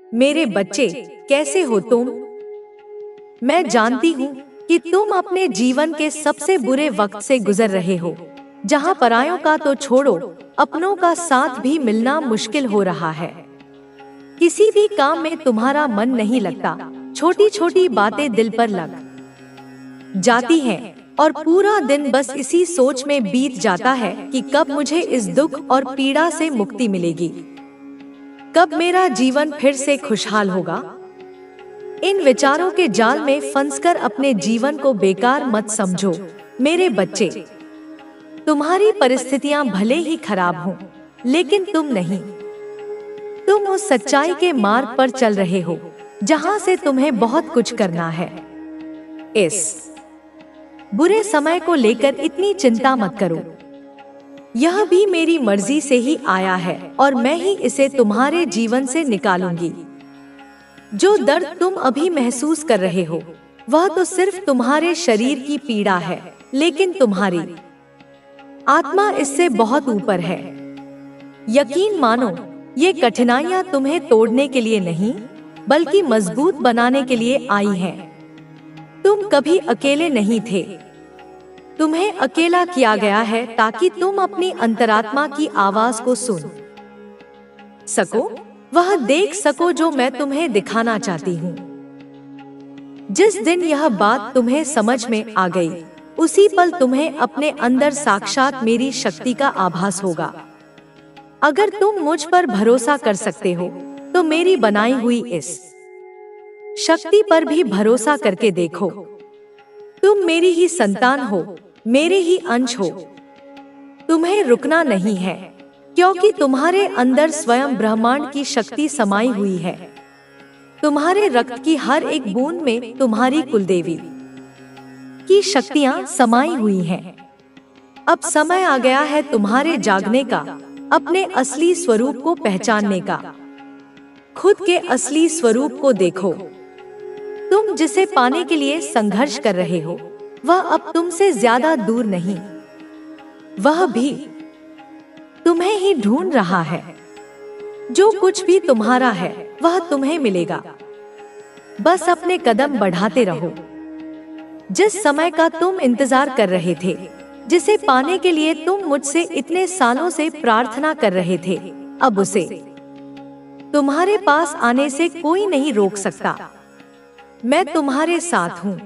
मेरे बच्चे, कैसे हो तुम? मैं जानती हूँ कि तुम अपने जीवन के सबसे बुरे वक्त से गुजर रहे हो, जहाँ परायों का तो छोड़ो, अपनों का साथ भी मिलना मुश्किल हो रहा है। किसी भी काम में तुम्हारा मन नहीं लगता, छोटी छोटी बातें दिल पर लग जाती हैं और पूरा दिन बस इसी सोच में बीत जाता है कि कब मुझे इस दुख और पीड़ा से मुक्ति मिलेगी, कब मेरा जीवन फिर से खुशहाल होगा। इन विचारों के जाल में फंसकर अपने जीवन को बेकार मत समझो मेरे बच्चे। तुम्हारी परिस्थितियां भले ही खराब हों, लेकिन तुम नहीं। तुम उस सच्चाई के मार्ग पर चल रहे हो जहां से तुम्हें बहुत कुछ करना है। इस बुरे समय को लेकर इतनी चिंता मत करो। यह भी मेरी मर्जी से ही आया है और मैं ही इसे तुम्हारे जीवन से निकालूंगी। जो दर्द तुम अभी महसूस कर रहे हो, वह तो सिर्फ तुम्हारे शरीर की पीड़ा है, लेकिन तुम्हारी आत्मा इससे बहुत ऊपर है। यकीन मानो, ये कठिनाइयां तुम्हें तोड़ने के लिए नहीं, बल्कि मजबूत बनाने के लिए आई हैं। तुम कभी अकेले नहीं थे। तुम्हें अकेला किया गया है ताकि तुम अपनी अंतरात्मा की आवाज को सुन सको, वह देख सको जो मैं तुम्हें दिखाना चाहती हूँ। जिस दिन यह बात तुम्हें समझ में आ गई, उसी पल तुम्हें अपने अंदर साक्षात मेरी शक्ति का आभास होगा। अगर तुम मुझ पर भरोसा कर सकते हो, तो मेरी बनाई हुई इस शक्ति पर भी भरोसा करके देखो। तुम मेरी ही संतान हो, मेरे ही अंश हो। तुम्हें रुकना नहीं है, क्योंकि तुम्हारे अंदर स्वयं ब्रह्मांड की शक्ति समाई हुई है। तुम्हारे रक्त की हर एक बूंद में तुम्हारी कुलदेवी की शक्तियां समाई हुई हैं। अब समय आ गया है तुम्हारे जागने का, अपने असली स्वरूप को पहचानने का। खुद के असली स्वरूप को देखो। तुम जिसे पाने के लिए संघर्ष कर रहे हो, वह अब तुमसे ज्यादा दूर नहीं, वह भी तुम्हें ही ढूंढ रहा है। जो कुछ भी तुम्हारा है, वह तुम्हें मिलेगा। बस अपने कदम बढ़ाते रहो। जिस समय का तुम इंतजार कर रहे थे, जिसे पाने के लिए तुम मुझसे इतने सालों से प्रार्थना कर रहे थे, अब उसे तुम्हारे पास आने से कोई नहीं रोक सकता। मैं तुम्हारे साथ हूँ।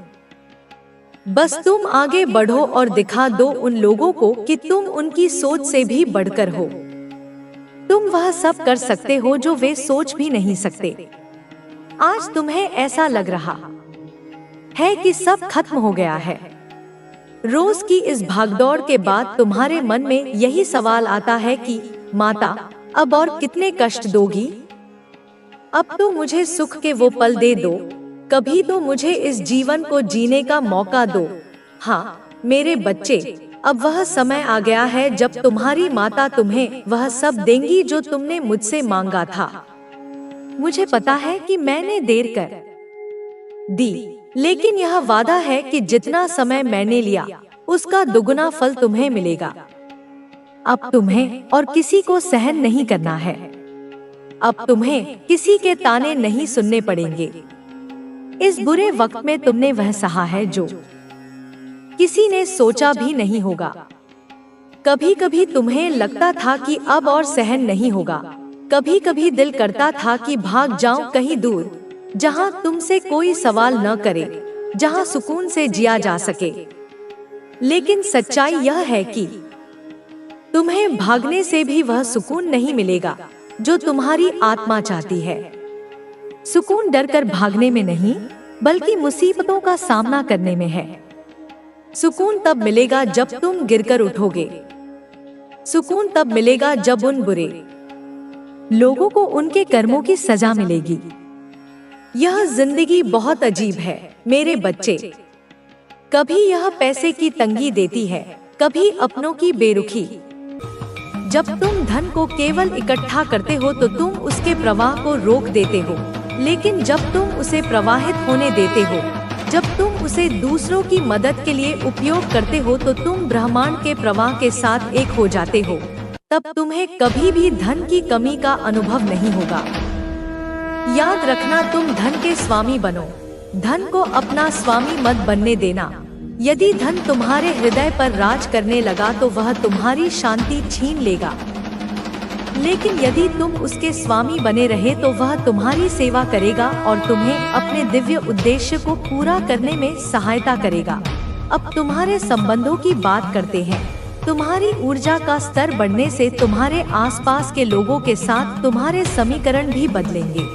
बस तुम आगे बढ़ो और दिखा दो उन लोगों को कि तुम उनकी सोच से भी बढ़कर हो। तुम वह सब कर सकते हो जो वे सोच भी नहीं सकते। आज तुम्हें ऐसा लग रहा है कि सब खत्म हो गया है। रोज की इस भागदौड़ के बाद तुम्हारे मन में यही सवाल आता है कि माता, अब और कितने कष्ट दोगी? अब तो मुझे सुख के वो पल दे दो, कभी तो मुझे इस जीवन को जीने का मौका दो। हाँ मेरे बच्चे, अब वह समय आ गया है जब तुम्हारी माता तुम्हें वह सब देंगी जो तुमने मुझसे मांगा था। मुझे पता है कि मैंने देर कर दी, लेकिन यह वादा है कि जितना समय मैंने लिया, उसका दुगुना फल तुम्हें मिलेगा। अब तुम्हें और किसी को सहन नहीं करना है। अब तुम्हें किसी के ताने नहीं सुनने पड़ेंगे। इस बुरे वक्त में तुमने वह सहा है जो किसी ने सोचा भी नहीं होगा। कभी कभी तुम्हें लगता था कि अब और सहन नहीं होगा। कभी कभी दिल करता था कि भाग जाऊं कहीं दूर, जहां तुमसे कोई सवाल न करे, जहां सुकून से जिया जा सके। लेकिन सच्चाई यह है कि तुम्हें भागने से भी वह सुकून नहीं मिलेगा जो तुम्हारी आत्मा चाहती है। सुकून डरकर भागने में नहीं, बल्कि मुसीबतों का सामना करने में है। सुकून तब मिलेगा जब तुम गिरकर उठोगे। सुकून तब मिलेगा जब उन बुरे लोगों को उनके कर्मों की सजा मिलेगी। यह जिंदगी बहुत अजीब है मेरे बच्चे। कभी यह पैसे की तंगी देती है, कभी अपनों की बेरुखी। जब तुम धन को केवल इकट्ठा करते हो तो तुम उसके प्रवाह को रोक देते हो, लेकिन जब तुम उसे प्रवाहित होने देते हो, जब तुम उसे दूसरों की मदद के लिए उपयोग करते हो, तो तुम ब्रह्मांड के प्रवाह के साथ एक हो जाते हो। तब तुम्हें कभी भी धन की कमी का अनुभव नहीं होगा। याद रखना, तुम धन के स्वामी बनो, धन को अपना स्वामी मत बनने देना। यदि धन तुम्हारे हृदय पर राज करने लगा तो वह तुम्हारी शांति छीन लेगा, लेकिन यदि तुम उसके स्वामी बने रहे तो वह तुम्हारी सेवा करेगा और तुम्हें अपने दिव्य उद्देश्य को पूरा करने में सहायता करेगा। अब तुम्हारे संबंधों की बात करते हैं। तुम्हारी ऊर्जा का स्तर बढ़ने से तुम्हारे आसपास के लोगों के साथ तुम्हारे समीकरण भी बदलेंगे।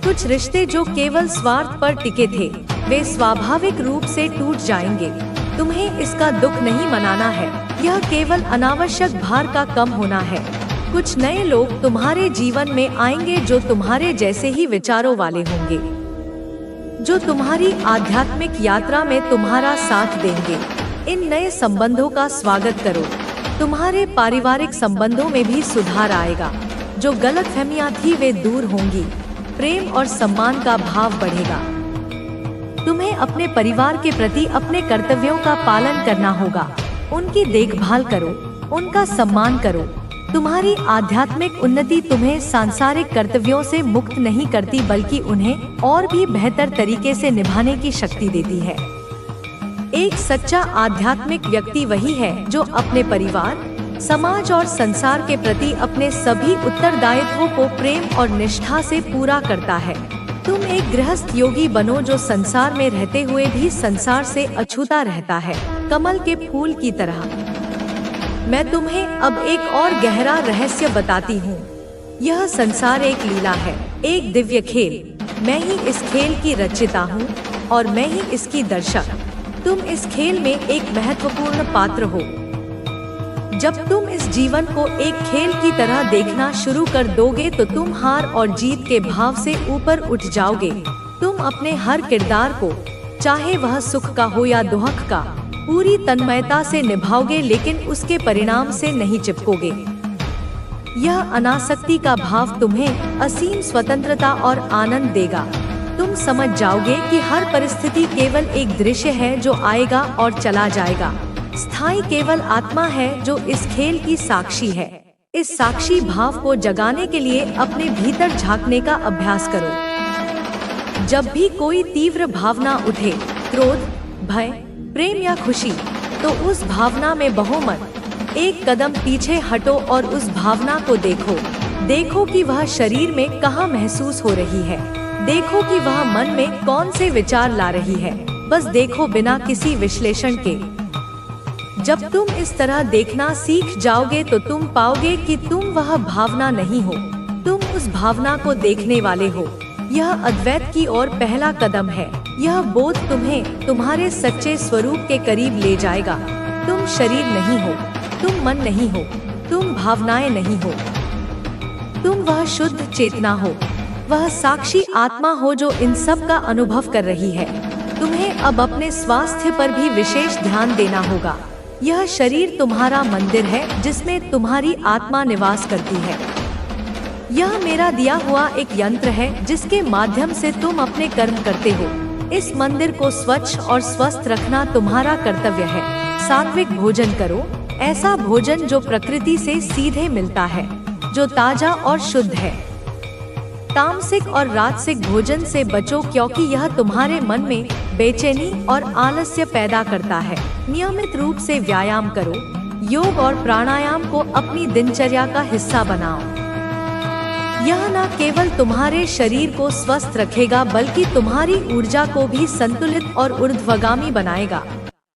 कुछ रिश्ते जो केवल स्वार्थ पर टिके थे, वे स्वाभाविक रूप से टूट जाएंगे। तुम्हें इसका दुख नहीं मनाना है, यह केवल अनावश्यक भार का कम होना है। कुछ नए लोग तुम्हारे जीवन में आएंगे जो तुम्हारे जैसे ही विचारों वाले होंगे, जो तुम्हारी आध्यात्मिक यात्रा में तुम्हारा साथ देंगे। इन नए संबंधों का स्वागत करो। तुम्हारे पारिवारिक संबंधों में भी सुधार आएगा। जो गलतफहमियां थी वे दूर होंगी। प्रेम और सम्मान का भाव बढ़ेगा। तुम्हें अपने परिवार के प्रति अपने कर्तव्यों का पालन करना होगा। उनकी देखभाल करो, उनका सम्मान करो। तुम्हारी आध्यात्मिक उन्नति तुम्हें सांसारिक कर्तव्यों से मुक्त नहीं करती, बल्कि उन्हें और भी बेहतर तरीके से निभाने की शक्ति देती है। एक सच्चा आध्यात्मिक व्यक्ति वही है जो अपने परिवार, समाज और संसार के प्रति अपने सभी उत्तरदायित्वों को प्रेम और निष्ठा से पूरा करता है। तुम एक गृहस्थ योगी बनो जो संसार में रहते हुए भी संसार से अछूता रहता है, कमल के फूल की तरह। मैं तुम्हें अब एक और गहरा रहस्य बताती हूँ। यह संसार एक लीला है, एक दिव्य खेल। मैं ही इस खेल की रचयिता हूँ और मैं ही इसकी दर्शक। तुम इस खेल में एक महत्वपूर्ण पात्र हो। जब तुम इस जीवन को एक खेल की तरह देखना शुरू कर दोगे तो तुम हार और जीत के भाव से ऊपर उठ जाओगे। तुम अपने हर किरदार को, चाहे वह सुख का हो या दुख का, पूरी तन्मयता से निभाओगे, लेकिन उसके परिणाम से नहीं चिपकोगे। यह अनासक्ति का भाव तुम्हें असीम स्वतंत्रता और आनंद देगा। तुम समझ जाओगे कि हर परिस्थिति केवल एक दृश्य है जो आएगा और चला जाएगा। स्थायी केवल आत्मा है जो इस खेल की साक्षी है। इस साक्षी भाव को जगाने के लिए अपने भीतर झांकने का अभ्यास करो। जब भी कोई तीव्र भावना उठे, क्रोध, भय, प्रेम या खुशी, तो उस भावना में बहो मत। एक कदम पीछे हटो और उस भावना को देखो। देखो कि वह शरीर में कहाँ महसूस हो रही है। देखो कि वह मन में कौन से विचार ला रही है। बस देखो, बिना किसी विश्लेषण के। जब तुम इस तरह देखना सीख जाओगे तो तुम पाओगे कि तुम वह भावना नहीं हो, तुम उस भावना को देखने वाले हो। यह अद्वैत की ओर पहला कदम है। यह बोध तुम्हें तुम्हारे सच्चे स्वरूप के करीब ले जाएगा। तुम शरीर नहीं हो, तुम मन नहीं हो, तुम भावनाएं नहीं हो, तुम वह शुद्ध चेतना हो, वह साक्षी आत्मा हो जो इन सब का अनुभव कर रही है। तुम्हें अब अपने स्वास्थ्य पर भी विशेष ध्यान देना होगा। यह शरीर तुम्हारा मंदिर है जिसमें तुम्हारी आत्मा निवास करती है। यह मेरा दिया हुआ एक यंत्र है जिसके माध्यम से तुम अपने कर्म करते हो। इस मंदिर को स्वच्छ और स्वस्थ रखना तुम्हारा कर्तव्य है। सात्विक भोजन करो, ऐसा भोजन जो प्रकृति से सीधे मिलता है, जो ताजा और शुद्ध है। तामसिक और राजसिक भोजन से बचो क्योंकि यह तुम्हारे मन में बेचैनी और आलस्य पैदा करता है। नियमित रूप से व्यायाम करो। योग और प्राणायाम को अपनी दिनचर्या का हिस्सा बनाओ। यह न केवल तुम्हारे शरीर को स्वस्थ रखेगा बल्कि तुम्हारी ऊर्जा को भी संतुलित और ऊर्ध्वगामी बनाएगा।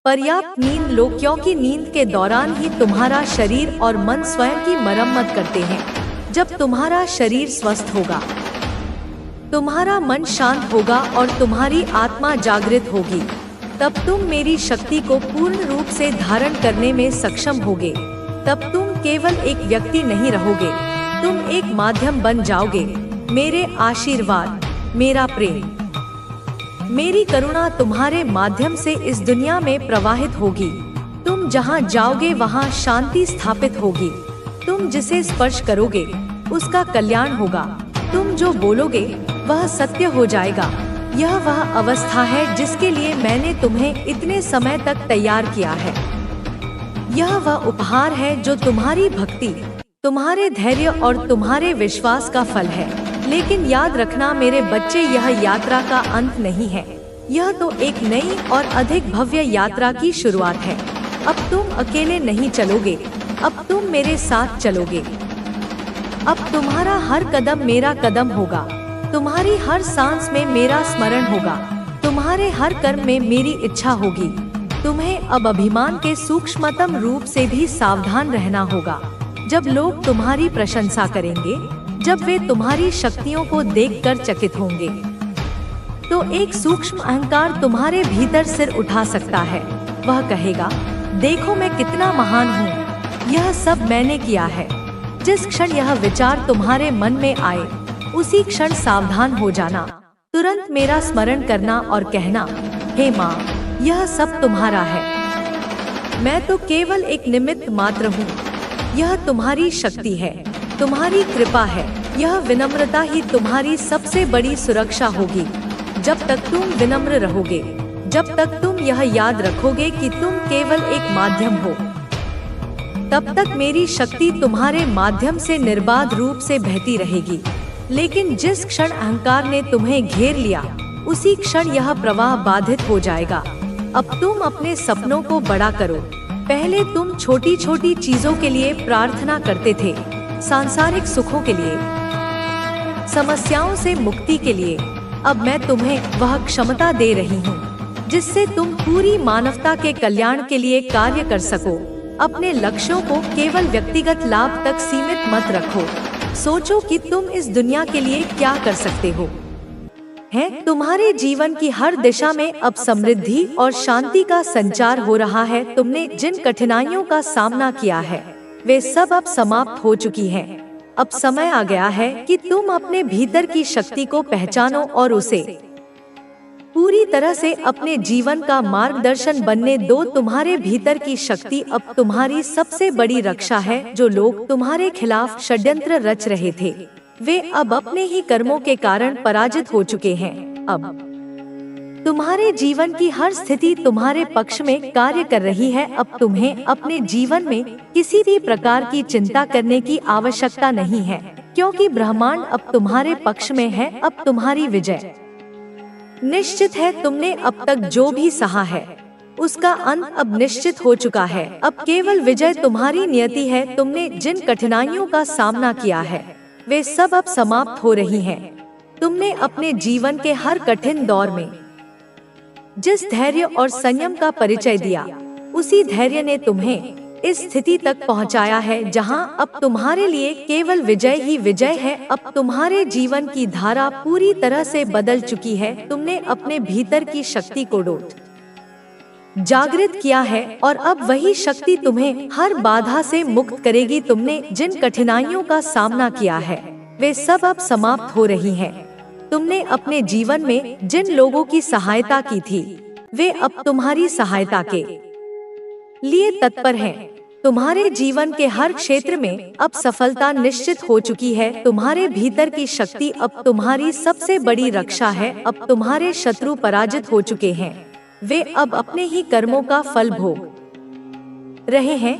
पर्याप्त नींद लो क्योंकि नींद के दौरान ही तुम्हारा शरीर और मन स्वयं की मरम्मत करते हैं। जब तुम्हारा शरीर स्वस्थ होगा, तुम्हारा मन शांत होगा और तुम्हारी आत्मा जागृत होगी, तब तुम मेरी शक्ति को पूर्ण रूप से धारण करने में सक्षम होगे। तब तुम केवल एक व्यक्ति नहीं रहोगे, तुम एक माध्यम बन जाओगे। मेरे आशीर्वाद, मेरा प्रेम, मेरी करुणा तुम्हारे माध्यम से इस दुनिया में प्रवाहित होगी। तुम जहाँ जाओगे वहाँ शांति स्थापित होगी। तुम जिसे स्पर्श करोगे उसका कल्याण होगा। तुम जो बोलोगे वह सत्य हो जाएगा। यह वह अवस्था है जिसके लिए मैंने तुम्हें इतने समय तक तैयार किया है। यह वह उपहार है जो तुम्हारी भक्ति, तुम्हारे धैर्य और तुम्हारे विश्वास का फल है। लेकिन याद रखना मेरे बच्चे, यह यात्रा का अंत नहीं है। यह तो एक नई और अधिक भव्य यात्रा की शुरुआत है। अब तुम अकेले नहीं चलोगे, अब तुम मेरे साथ चलोगे। अब तुम्हारा हर कदम मेरा कदम होगा, तुम्हारी हर सांस में मेरा स्मरण होगा, तुम्हारे हर कर्म में मेरी इच्छा होगी। तुम्हें अब अभिमान के सूक्ष्मतम रूप से भी सावधान रहना होगा। जब लोग तुम्हारी प्रशंसा करेंगे, जब वे तुम्हारी शक्तियों को देखकर चकित होंगे, तो एक सूक्ष्म अहंकार तुम्हारे भीतर सिर उठा सकता है। वह कहेगा, देखो मैं कितना महान हूँ, यह सब मैंने किया है। जिस क्षण यह विचार तुम्हारे मन में आए, उसी क्षण सावधान हो जाना, तुरंत मेरा स्मरण करना और कहना, हे माँ, यह सब तुम्हारा है, मैं तो केवल एक निमित्त मात्र हूँ। यह तुम्हारी शक्ति है, तुम्हारी कृपा है। यह विनम्रता ही तुम्हारी सबसे बड़ी सुरक्षा होगी। जब तक तुम विनम्र रहोगे, जब तक तुम यह याद रखोगे कि तुम केवल एक माध्यम हो, तब तक मेरी शक्ति तुम्हारे माध्यम से निर्बाध रूप से बहती रहेगी। लेकिन जिस क्षण अहंकार ने तुम्हें घेर लिया, उसी क्षण यह प्रवाह बाधित हो जाएगा। अब तुम अपने सपनों को बड़ा करो। पहले तुम छोटी छोटी चीजों के लिए प्रार्थना करते थे, सांसारिक सुखों के लिए, समस्याओं से मुक्ति के लिए। अब मैं तुम्हें वह क्षमता दे रही हूँ जिससे तुम पूरी मानवता के कल्याण के लिए कार्य कर सको। अपने लक्ष्यों को केवल व्यक्तिगत लाभ तक सीमित मत रखो। सोचो कि तुम इस दुनिया के लिए क्या कर सकते हो। है तुम्हारे जीवन की हर दिशा में अब समृद्धि और शांति का संचार हो रहा है। तुमने जिन कठिनाइयों का सामना किया है, वे सब अब समाप्त हो चुकी हैं। अब समय आ गया है कि तुम अपने भीतर की शक्ति को पहचानो और उसे पूरी तरह से अपने जीवन का मार्गदर्शन बनने दो। तुम्हारे भीतर की शक्ति अब तुम्हारी सबसे बड़ी रक्षा है। जो लोग तुम्हारे खिलाफ षड्यंत्र रच रहे थे, वे अब अपने ही कर्मों के कारण पराजित हो चुके हैं। अब तुम्हारे जीवन की हर स्थिति तुम्हारे पक्ष में कार्य कर रही है। अब तुम्हें अपने जीवन में किसी भी प्रकार की चिंता करने की आवश्यकता नहीं है, क्योंकि ब्रह्मांड अब तुम्हारे पक्ष में है। अब तुम्हारी विजय निश्चित है। तुमने अब तक जो भी सहा है, उसका अंत अब निश्चित हो चुका है। अब केवल विजय तुम्हारी नियति है। तुमने जिन कठिनाइयों का सामना किया है, वे सब अब समाप्त हो रही हैं। तुमने अपने जीवन के हर कठिन दौर में जिस धैर्य और संयम का परिचय दिया, उसी धैर्य ने तुम्हें इस स्थिति तक पहुंचाया है जहां अब तुम्हारे लिए केवल विजय ही विजय है। अब तुम्हारे जीवन की धारा पूरी तरह से बदल चुकी है। तुमने अपने भीतर की शक्ति को जागृत किया है और अब वही शक्ति तुम्हें हर बाधा से मुक्त करेगी। तुमने जिन कठिनाइयों का सामना किया है, वे सब अब समाप्त हो रही हैं। तुमने अपने जीवन में जिन लोगों की सहायता की थी, वे अब तुम्हारी सहायता के लिए तत्पर हैं। तुम्हारे जीवन के हर क्षेत्र में अब सफलता निश्चित हो चुकी है। तुम्हारे भीतर की शक्ति अब तुम्हारी सबसे बड़ी रक्षा है। अब तुम्हारे शत्रु पराजित हो चुके हैं, वे अब अपने ही कर्मों का फल भोग रहे हैं।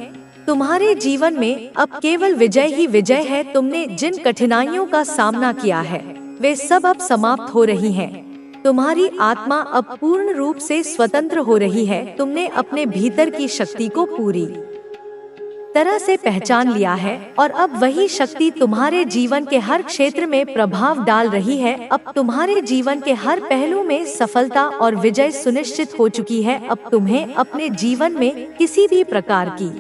तुम्हारे जीवन में अब केवल विजय ही विजय है। तुमने जिन कठिनाइयों का सामना किया है, वे सब अब समाप्त हो रही हैं। तुम्हारी आत्मा अब पूर्ण रूप से स्वतंत्र हो रही है। तुमने अपने भीतर की शक्ति को पूरी तरह से पहचान लिया है और अब वही शक्ति तुम्हारे जीवन के हर क्षेत्र में प्रभाव डाल रही है। अब तुम्हारे जीवन के हर पहलू में सफलता और विजय सुनिश्चित हो चुकी है। अब तुम्हें अपने जीवन में किसी भी प्रकार की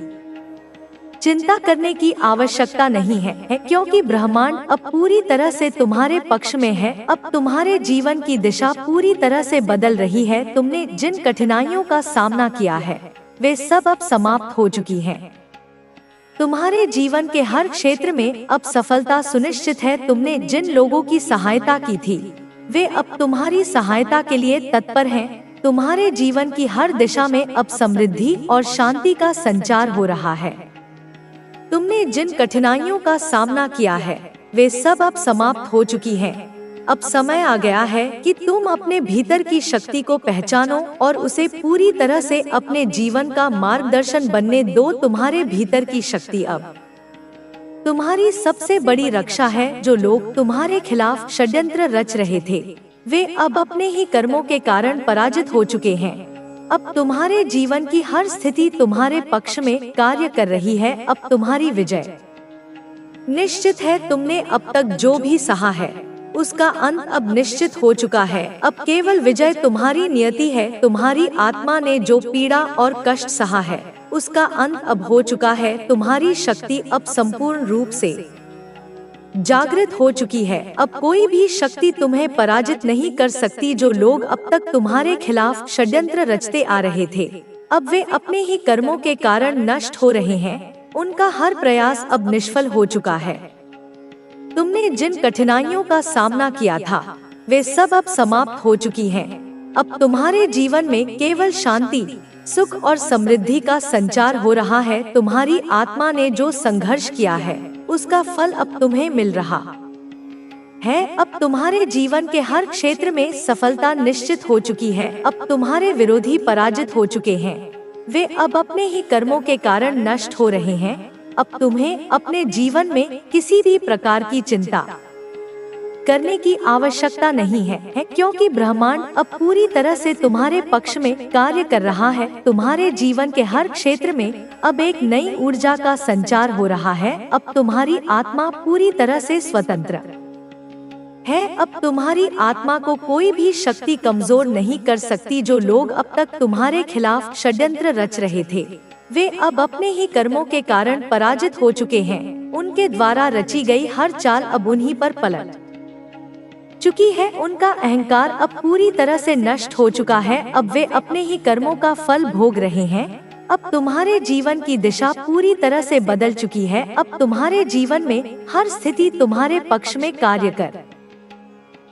चिंता करने की आवश्यकता नहीं है, क्योंकि ब्रह्मांड अब पूरी तरह से तुम्हारे पक्ष में है। अब तुम्हारे जीवन की दिशा पूरी तरह से बदल रही है। तुमने जिन कठिनाइयों का सामना किया है, वे सब अब समाप्त हो चुकी हैं। तुम्हारे जीवन के हर क्षेत्र में अब सफलता सुनिश्चित है। तुमने जिन लोगों की सहायता की थी, वे अब तुम्हारी सहायता के लिए तत्पर हैं। तुम्हारे जीवन की हर दिशा में अब समृद्धि और शांति का संचार हो रहा है। तुमने जिन कठिनाइयों का सामना किया है, वे सब अब समाप्त हो चुकी हैं। अब समय आ गया है कि तुम अपने भीतर की शक्ति को पहचानो और उसे पूरी तरह से अपने जीवन का मार्गदर्शन बनने दो। तुम्हारे भीतर की शक्ति अब तुम्हारी सबसे बड़ी रक्षा है। जो लोग तुम्हारे खिलाफ षड्यंत्र रच रहे थे, वे अब अपने ही कर्मों के कारण पराजित हो चुके हैं। अब तुम्हारे जीवन की हर स्थिति तुम्हारे पक्ष में कार्य कर रही है। अब तुम्हारी विजय निश्चित है। तुमने अब तक जो भी सहा है, उसका अंत अब निश्चित हो चुका है। अब केवल विजय तुम्हारी नियति है। तुम्हारी आत्मा ने जो पीड़ा और कष्ट सहा है, उसका अंत अब हो चुका है। तुम्हारी शक्ति अब संपूर्ण रूप से जागृत हो चुकी है। अब कोई भी शक्ति तुम्हें पराजित नहीं कर सकती। जो लोग अब तक तुम्हारे खिलाफ षड्यंत्र रचते आ रहे थे, अब वे अपने ही कर्मों के कारण नष्ट हो रहे हैं। उनका हर प्रयास अब निष्फल हो चुका है। तुमने जिन कठिनाइयों का सामना किया था, वे सब अब समाप्त हो चुकी हैं। अब तुम्हारे जीवन में केवल शांति, सुख और समृद्धि का संचार हो रहा है। तुम्हारी आत्मा ने जो संघर्ष किया है, उसका फल अब तुम्हें मिल रहा है। अब तुम्हारे जीवन के हर क्षेत्र में सफलता निश्चित हो चुकी है। अब तुम्हारे विरोधी पराजित हो चुके हैं। वे अब अपने ही कर्मों के कारण नष्ट हो रहे हैं। अब तुम्हें अपने जीवन में किसी भी प्रकार की चिंता करने की आवश्यकता नहीं है, क्योंकि ब्रह्मांड अब पूरी तरह से तुम्हारे पक्ष में कार्य कर रहा है। तुम्हारे जीवन के हर क्षेत्र में अब एक नई ऊर्जा का संचार हो रहा है। अब तुम्हारी आत्मा पूरी तरह से स्वतंत्र है। अब तुम्हारी आत्मा को कोई भी शक्ति कमजोर नहीं कर सकती। जो लोग अब तक तुम्हारे खिलाफ षड्यंत्र रच रहे थे, वे अब अपने ही कर्मों के कारण पराजित हो चुके हैं। उनके द्वारा रची गई हर चाल अब उन्हीं पर पलट चुकी है। उनका अहंकार अब पूरी तरह से नष्ट हो चुका है। अब वे अपने ही कर्मों का फल भोग रहे हैं। अब तुम्हारे जीवन की दिशा पूरी तरह से बदल चुकी है। अब तुम्हारे जीवन में हर स्थिति तुम्हारे पक्ष में कार्य कर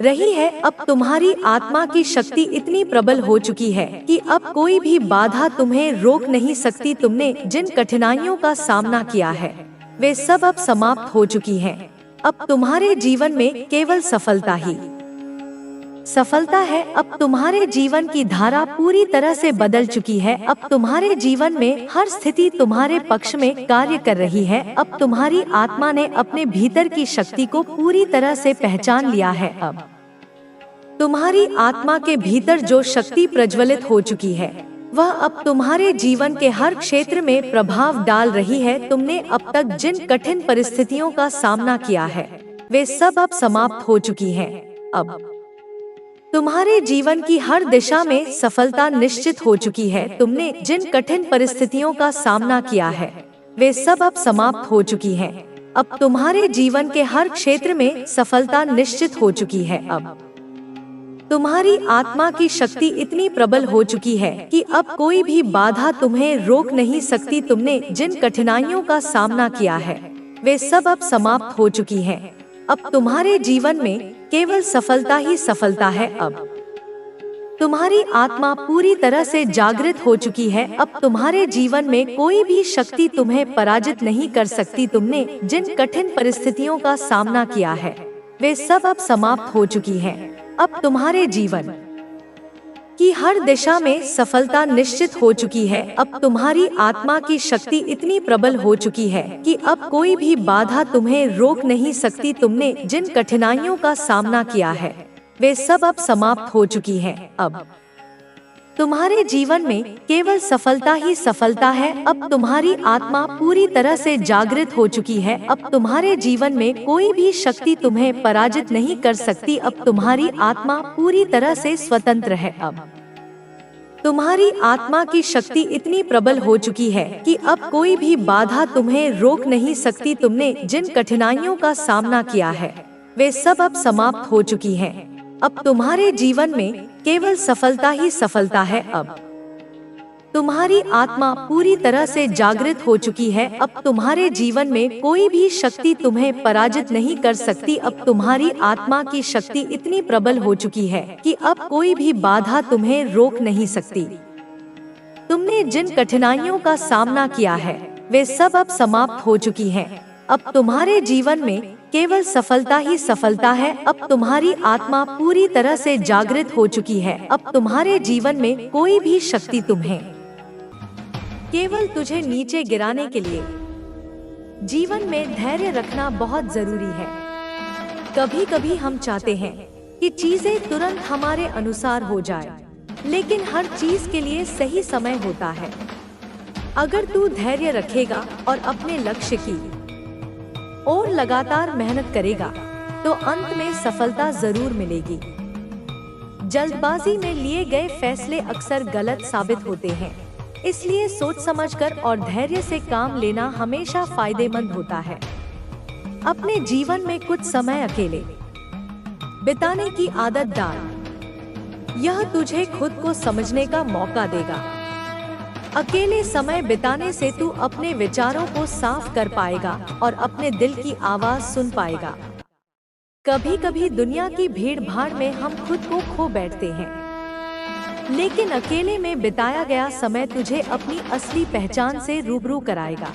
रही है। अब तुम्हारी आत्मा की शक्ति इतनी प्रबल हो चुकी है कि अब कोई भी बाधा तुम्हें रोक नहीं सकती। तुमने जिन कठिनाइयों का सामना किया है, वे सब अब समाप्त हो चुकी हैं। अब तुम्हारे जीवन में केवल सफलता ही सफलता है। अब तुम्हारे जीवन की धारा पूरी तरह से बदल चुकी है। अब तुम्हारे जीवन में हर स्थिति तुम्हारे पक्ष में कार्य कर रही है। अब तुम्हारी आत्मा ने अपने भीतर की शक्ति को पूरी तरह से पहचान लिया है। अब तुम्हारी आत्मा के भीतर जो शक्ति प्रज्वलित हो चुकी है, वह अब तुम्हारे जीवन के हर क्षेत्र में प्रभाव डाल रही है। तुमने अब तक जिन कठिन परिस्थितियों का सामना किया है, वे सब अब समाप्त हो चुकी हैं। अब तुम्हारे जीवन की हर दिशा में सफलता निश्चित हो चुकी है। तुमने जिन कठिन परिस्थितियों का सामना किया है, वे सब अब समाप्त हो चुकी हैं। अब तुम्हारे जीवन के हर क्षेत्र में सफलता निश्चित हो चुकी है। अब तुम्हारी आत्मा की शक्ति इतनी प्रबल हो चुकी है कि अब कोई भी बाधा तुम्हें रोक नहीं सकती। तुमने जिन कठिनाइयों का सामना किया है, वे सब अब समाप्त हो चुकी हैं। अब तुम्हारे जीवन में केवल सफलता ही सफलता है। अब तुम्हारी आत्मा पूरी तरह से जागृत हो चुकी है। अब तुम्हारे जीवन में कोई भी शक्ति तुम्हें पराजित नहीं कर सकती। तुमने जिन कठिन परिस्थितियों का सामना किया है, वे सब अब समाप्त हो चुकी हैं। अब तुम्हारे जीवन की हर दिशा में सफलता निश्चित हो चुकी है। अब तुम्हारी आत्मा की शक्ति इतनी प्रबल हो चुकी है कि अब कोई भी बाधा तुम्हें रोक नहीं सकती। तुमने जिन कठिनाइयों का सामना किया है, वे सब अब समाप्त हो चुकी हैं। अब तुम्हारे जीवन में केवल सफलता ही सफलता है। अब तुम्हारी आत्मा पूरी तरह से जागृत हो चुकी है। अब तुम्हारे जीवन में कोई भी शक्ति तुम्हें पराजित नहीं कर सकती। अब तुम्हारी आत्मा पूरी तरह से स्वतंत्र है। अब तुम्हारी आत्मा की शक्ति इतनी प्रबल हो चुकी है कि अब कोई भी बाधा तुम्हें रोक नहीं सकती। तुमने जिन कठिनाइयों का सामना किया है, वे सब अब समाप्त हो चुकी हैं। अब तुम्हारे जीवन में केवल सफलता ही सफलता है। अब तुम्हारी आत्मा पूरी तरह से जागृत हो चुकी है। अब तुम्हारे जीवन में कोई भी शक्ति तुम्हें पराजित नहीं कर सकती। अब तुम्हारी आत्मा की शक्ति इतनी प्रबल हो चुकी है कि अब कोई भी बाधा तुम्हें रोक नहीं सकती। तुमने जिन कठिनाइयों का सामना किया है, वे सब अब समाप्त हो चुकी हैं। अब तुम्हारे जीवन में केवल सफलता ही सफलता है। अब तुम्हारी आत्मा पूरी तरह से जागृत हो चुकी है। अब तुम्हारे जीवन में कोई भी शक्ति तुम्हें केवल तुझे नीचे गिराने के लिए जीवन में धैर्य रखना बहुत जरूरी है। कभी कभी हम चाहते हैं कि चीजें तुरंत हमारे अनुसार हो जाए, लेकिन हर चीज के लिए सही समय होता है। अगर तू धैर्य रखेगा और अपने लक्ष्य की ओर लगातार मेहनत करेगा तो अंत में सफलता जरूर मिलेगी। जल्दबाजी में लिए गए फैसले अक्सर गलत साबित होते हैं, इसलिए सोच समझकर और धैर्य से काम लेना हमेशा फायदेमंद होता है। अपने जीवन में कुछ समय अकेले बिताने की आदत डाल। यह तुझे खुद को समझने का मौका देगा। अकेले समय बिताने से तू अपने विचारों को साफ कर पाएगा और अपने दिल की आवाज सुन पाएगा। कभी कभी दुनिया की भीड़ भाड़ में हम खुद को खो बैठते हैं, लेकिन अकेले में बिताया गया समय तुझे अपनी असली पहचान से रूबरू कराएगा।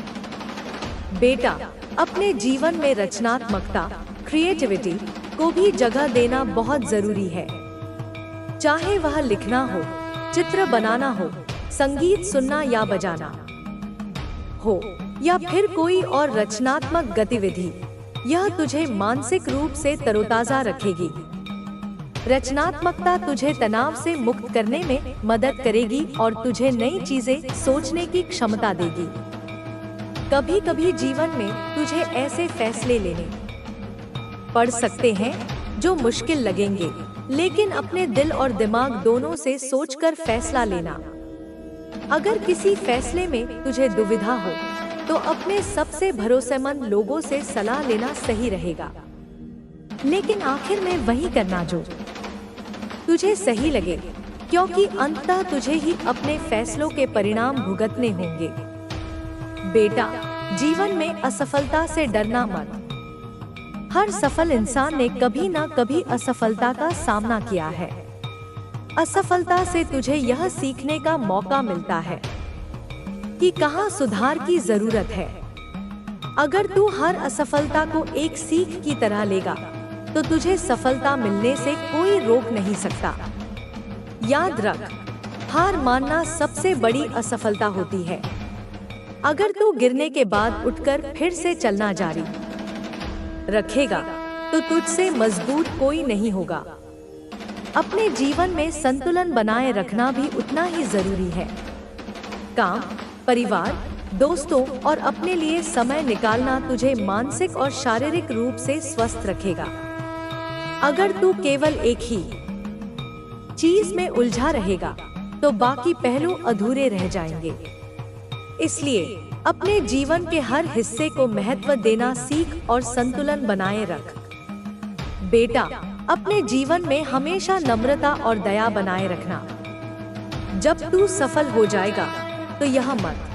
बेटा, अपने जीवन में रचनात्मकता, क्रिएटिविटी को भी जगह देना बहुत जरूरी है। चाहे वह लिखना हो, चित्र बनाना हो, संगीत सुनना या बजाना हो, या फिर कोई और रचनात्मक गतिविधि, यह तुझे मानसिक रूप से तरोताजा रखेगी। रचनात्मकता तुझे तनाव से मुक्त करने में मदद करेगी और तुझे नई चीजें सोचने की क्षमता देगी। कभी कभी जीवन में तुझे ऐसे फैसले लेने पड़ सकते हैं जो मुश्किल लगेंगे, लेकिन अपने दिल और दिमाग दोनों से सोचकर फैसला लेना। अगर किसी फैसले में तुझे दुविधा हो तो अपने सबसे भरोसेमंद लोगों से सलाह लेना सही रहेगा, लेकिन आखिर में वही करना जो तुझे सही लगे, क्योंकि अंततः तुझे ही अपने फैसलों के परिणाम भुगतने होंगे। बेटा, जीवन में असफलता से डरना मत। हर सफल इंसान ने कभी ना कभी असफलता का सामना किया है। असफलता से तुझे यह सीखने का मौका मिलता है कि कहाँ सुधार की जरूरत है। अगर तू हर असफलता को एक सीख की तरह लेगा तो तुझे सफलता मिलने से कोई रोक नहीं सकता। याद रख, हार मानना सबसे बड़ी असफलता होती है। अगर तू गिरने के बाद उठकर फिर से चलना जारी रखेगा तो तुझसे मजबूत कोई नहीं होगा। अपने जीवन में संतुलन बनाए रखना भी उतना ही जरूरी है। काम, परिवार, दोस्तों और अपने लिए समय निकालना तुझे मानसिक और शारीरिक रूप से स्वस्थ रखेगा। अगर तू केवल एक ही चीज में उलझा रहेगा तो बाकी पहलू अधूरे रह जाएंगे। इसलिए अपने जीवन के हर हिस्से को महत्व देना सीख और संतुलन बनाए रख। बेटा, अपने जीवन में हमेशा नम्रता और दया बनाए रखना। जब तू सफल हो जाएगा तो यह मत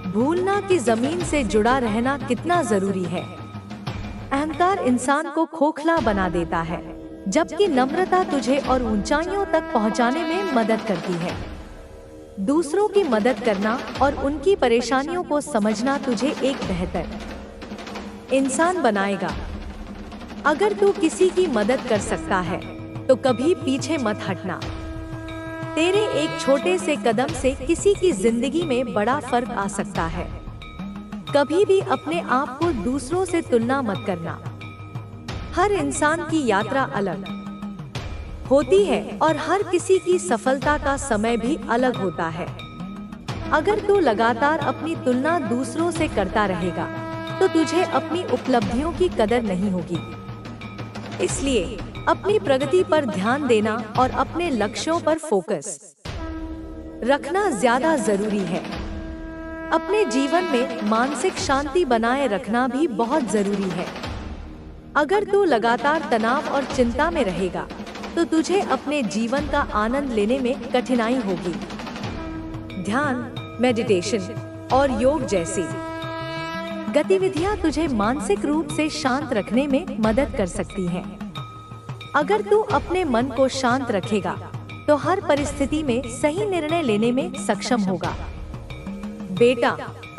भूलना कि जमीन से जुड़ा रहना कितना जरूरी है। अहंकार इंसान को खोखला बना देता है, जबकि नम्रता तुझे और ऊंचाइयों तक पहुंचाने में मदद करती है। दूसरों की मदद करना और उनकी परेशानियों को समझना तुझे एक बेहतर इंसान बनाएगा। अगर तू किसी की मदद कर सकता है तो कभी पीछे मत हटना। तेरे एक छोटे से कदम से किसी की जिंदगी में बड़ा फर्क आ सकता है। कभी भी अपने आप को दूसरों से तुलना मत करना। हर इंसान की यात्रा अलग होती है और हर किसी की सफलता का समय भी अलग होता है। अगर तू लगातार अपनी तुलना दूसरों से करता रहेगा तो तुझे अपनी उपलब्धियों की कदर नहीं होगी। इसलिए अपनी प्रगति पर ध्यान देना और अपने लक्ष्यों पर फोकस रखना ज्यादा जरूरी है। अपने जीवन में मानसिक शांति बनाए रखना भी बहुत जरूरी है। अगर तू लगातार तनाव और चिंता में रहेगा तो तुझे अपने जीवन का आनंद लेने में कठिनाई होगी। ध्यान, मेडिटेशन और योग जैसी गतिविधियां तुझे मानसिक रूप से शांत रखने में मदद कर सकती हैं। अगर तू अपने मन को शांत रखेगा तो हर परिस्थिति में सही निर्णय लेने में सक्षम होगा। बेटा,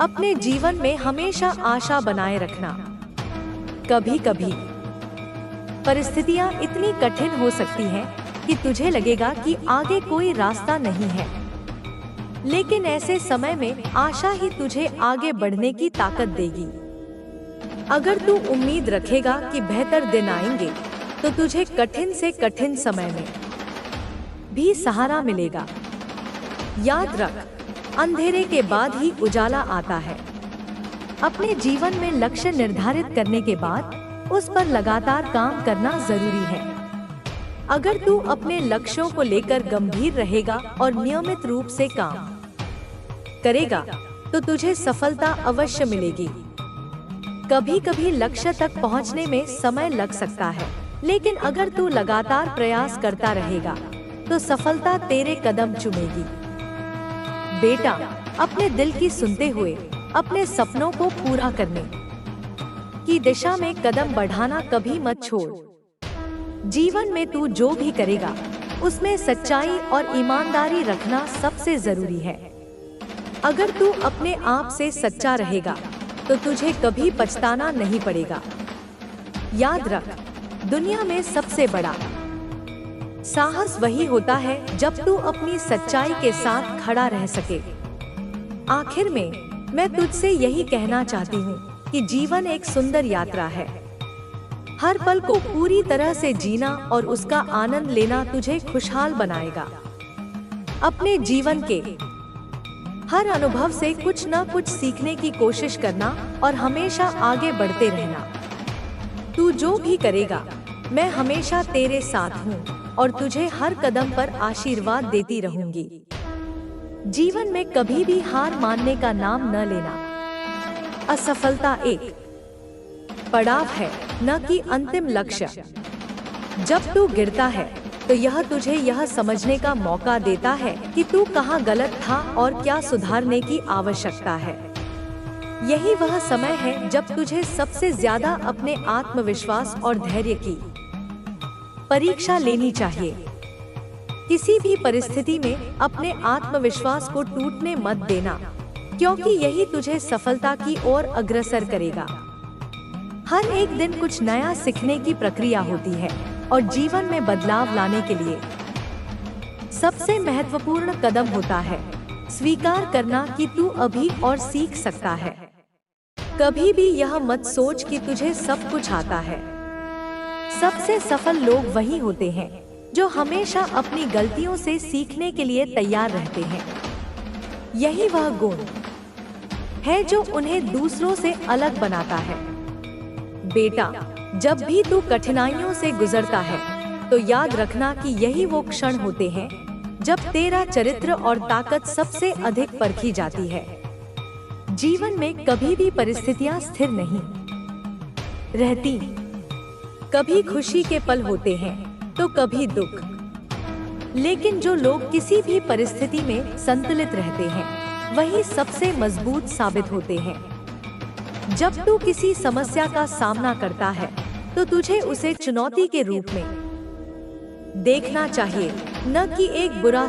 अपने जीवन में हमेशा आशा बनाए रखना। कभी कभी परिस्थितियां इतनी कठिन हो सकती हैं कि तुझे लगेगा कि आगे कोई रास्ता नहीं है, लेकिन ऐसे समय में आशा ही तुझे आगे बढ़ने की ताकत देगी। अगर तू उम्मीद रखेगा कि बेहतर दिन आएंगे, तो तुझे कठिन से कठिन समय में भी सहारा मिलेगा। याद रख, अंधेरे के बाद ही उजाला आता है। अपने जीवन में लक्ष्य निर्धारित करने के बाद उस पर लगातार काम करना जरूरी है। अगर तू अपने लक्ष्यों को लेकर गंभीर रहेगा और नियमित रूप से काम करेगा, तो तुझे सफलता अवश्य मिलेगी। कभी कभी लक्ष्य तक पहुंचने में समय लग सकता है, लेकिन अगर तू लगातार प्रयास करता रहेगा, तो सफलता तेरे कदम चूमेगी। बेटा, अपने दिल की सुनते हुए अपने सपनों को पूरा करने की दिशा में कदम बढ़ाना कभी मत छोड़। जीवन में तू जो भी करेगा, उसमें सच्चाई और ईमानदारी रखना सबसे जरूरी है। अगर तू अपने आप से सच्चा रहेगा, तो तुझे कभी पछताना नहीं पड़ेगा। याद रख, दुनिया में सबसे बड़ा साहस वही होता है जब तू अपनी सच्चाई के साथ खड़ा रह सके। आखिर में मैं तुझसे यही कहना चाहती हूँ कि जीवन एक सुंदर यात्रा है। हर पल को पूरी तरह से जीना और उसका आनंद लेना तुझे खुशहाल बनाएगा। अपने जीवन के हर अनुभव से कुछ न कुछ सीखने की कोशिश करना और हमेशा आगे बढ़ते रहना। तू जो भी करेगा, मैं हमेशा तेरे साथ हूँ और तुझे हर कदम पर आशीर्वाद देती रहूंगी। जीवन में कभी भी हार मानने का नाम न लेना। असफलता एक पड़ाव है, न कि अंतिम लक्ष्य। जब तू गिरता है, तो यह तुझे यह समझने का मौका देता है कि तू कहाँ गलत था और क्या सुधारने की आवश्यकता है। यही वह समय है जब तुझे सबसे ज्यादा अपने आत्मविश्वास और धैर्य की परीक्षा लेनी चाहिए। किसी भी परिस्थिति में अपने आत्मविश्वास को टूटने मत देना, क्योंकि यही तुझे सफलता की ओर अग्रसर करेगा। हर एक दिन कुछ नया सीखने की प्रक्रिया होती है और जीवन में बदलाव लाने के लिए सबसे महत्वपूर्ण कदम होता है स्वीकार करना कि तू अभी और सीख सकता है। कभी भी यह मत सोच कि तुझे सब कुछ आता है। सबसे सफल लोग वही होते हैं जो हमेशा अपनी गलतियों से सीखने के लिए तैयार रहते हैं। यही वह गुण है जो उन्हें दूसरों से अलग बनाता है। बेटा, जब भी तू कठिनाइयों से गुजरता है, तो याद रखना कि यही वो क्षण होते हैं जब तेरा चरित्र और ताकत सबसे अधिक परखी जाती है। जीवन में कभी भी परिस्थितियां स्थिर नहीं रहती। कभी खुशी के पल होते हैं, तो कभी दुख। लेकिन जो लोग किसी भी परिस्थिति में संतुलित रहते हैं, वही सबसे मजबूत साबित होते हैं। जब तू किसी समस्या का सामना करता है, तो तुझे उसे चुनौती के रूप में देखना चाहिए, न कि एक बुरा